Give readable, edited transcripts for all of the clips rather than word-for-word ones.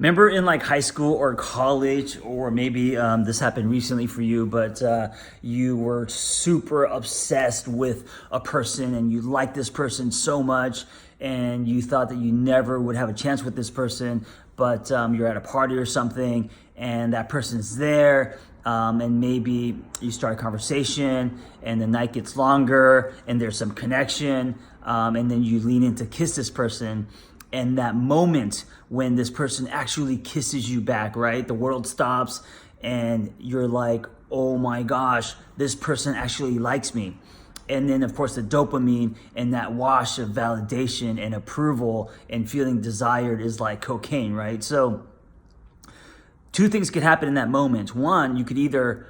Remember in like high school or college, or maybe this happened recently for you, but you were super obsessed with a person and you liked this person so much and you thought that you never would have a chance with this person, but you're at a party or something and that person's there. And maybe you start a conversation and the night gets longer and there's some connection, and then you lean in to kiss this person. And that moment when this person actually kisses you back, right? The world stops and you're like, oh my gosh, this person actually likes me. And then of course the dopamine and that wash of validation and approval and feeling desired is like cocaine, right? So two things could happen in that moment. One, you could either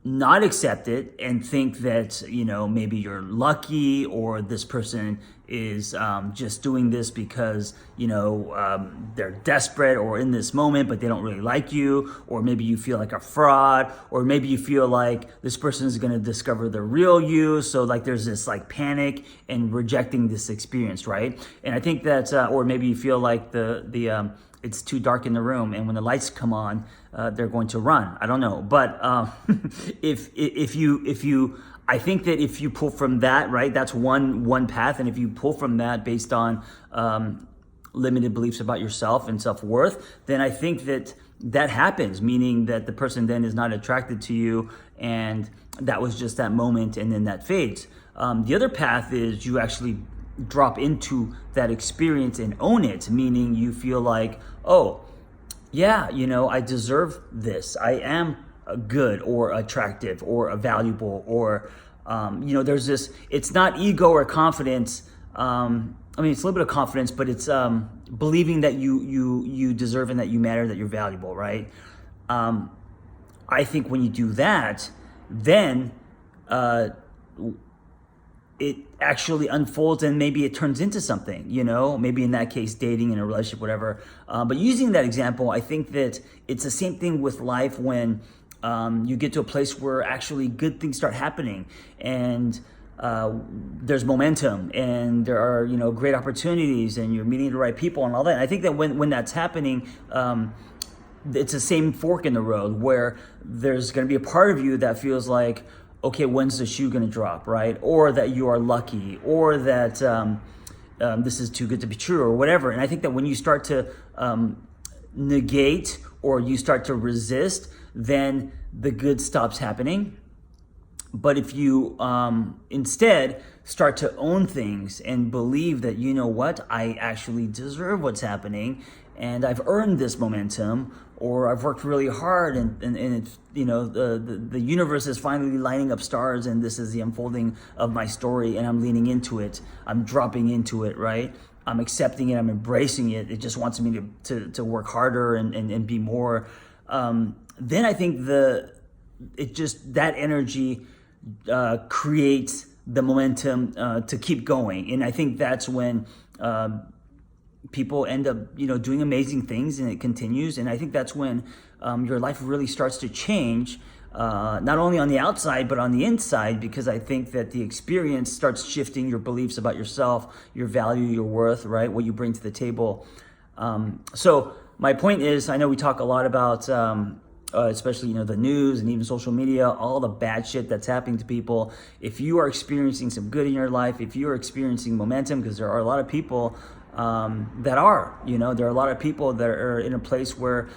not accept it and think that, maybe you're lucky, or this person is just doing this because, they're desperate or in this moment, but they don't really like you. Or maybe you feel like a fraud, or maybe you feel like this person is going to discover the real you. So like there's this like panic and rejecting this experience, right? And I think that, or maybe you feel like it's too dark in the room, and when the lights come on, they're going to run. I don't know, but if you, I think that if you pull from that, right, that's one path, and if you pull from that based on limited beliefs about yourself and self-worth, then I think that happens, meaning that the person then is not attracted to you, and that was just that moment, and then that fades. The other path is you actually drop into that experience and own it, meaning you feel like, oh, yeah, I deserve this. I am good or attractive or valuable, or, there's this, it's not ego or confidence. It's a little bit of confidence, but it's believing that you deserve and that you matter, that you're valuable, right? I think when you do that, then it actually unfolds and maybe it turns into something, maybe in that case, dating, in a relationship, whatever. But using that example, I think that it's the same thing with life when you get to a place where actually good things start happening, and there's momentum, and there are, great opportunities, and you're meeting the right people and all that. And I think that when that's happening, it's the same fork in the road where there's going to be a part of you that feels like, okay, when's the shoe going to drop, right? Or that you are lucky, or that this is too good to be true, or whatever. And I think that when you start to negate or you start to resist, then the good stops happening. But if you instead start to own things and believe that, what, I actually deserve what's happening, and I've earned this momentum, or I've worked really hard, and it's, the universe is finally lining up stars, and this is the unfolding of my story, and I'm leaning into it, I'm dropping into it, right? I'm accepting it, I'm embracing it. It just wants me to work harder and be more. Then I think that energy creates the momentum to keep going. And I think that's when people end up, doing amazing things, and it continues. And I think that's when your life really starts to change, not only on the outside, but on the inside, because I think that the experience starts shifting your beliefs about yourself, your value, your worth, right? What you bring to the table. So my point is, I know we talk a lot about, especially, the news and even social media, all the bad shit that's happening to people. If you are experiencing some good in your life, if you are experiencing momentum, because there are a lot of people that are, there are a lot of people that are in a place where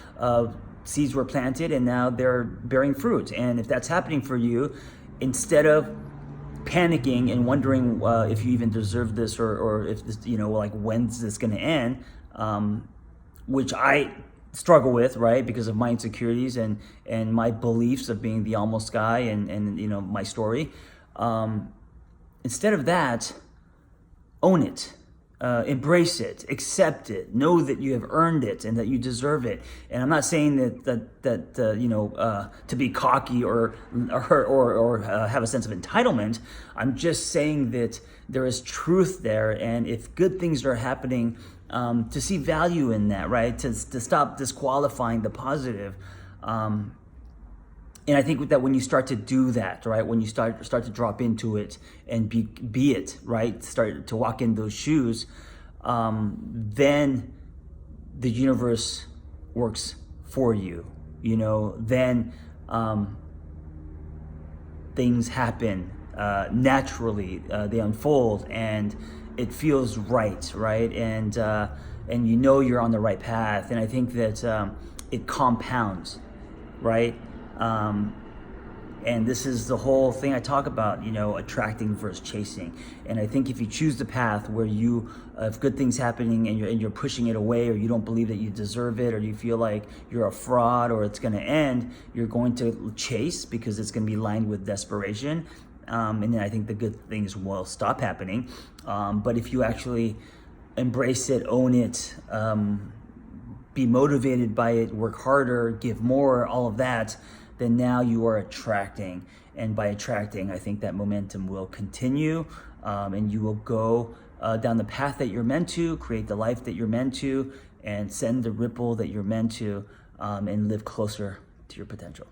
seeds were planted and now they're bearing fruit. And if that's happening for you, instead of panicking and wondering if you even deserve this, or if this, like, when's this going to end, which I struggle with, right, because of my insecurities and my beliefs of being the almost guy, and my story. Instead of that, own it. Embrace it, accept it, know that you have earned it and that you deserve it. And I'm not saying that to be cocky or have a sense of entitlement. I'm just saying that there is truth there, and if good things are happening, to see value in that, right? To stop disqualifying the positive. And I think that when you start to do that, right, when you start to drop into it and be it, right, start to walk in those shoes, then the universe works for you, then things happen naturally. They unfold, and it feels right, and you're on the right path. And I think that it compounds, right? And this is the whole thing I talk about, attracting versus chasing. And I think if you choose the path where you have good things happening and you're pushing it away, or you don't believe that you deserve it, or you feel like you're a fraud or it's going to end, you're going to chase because it's going to be lined with desperation. And then I think the good things will stop happening. But if you actually embrace it, own it, be motivated by it, work harder, give more, all of that, then now you are attracting. And by attracting, I think that momentum will continue, and you will go down the path that you're meant to, create the life that you're meant to, and send the ripple that you're meant to, and live closer to your potential.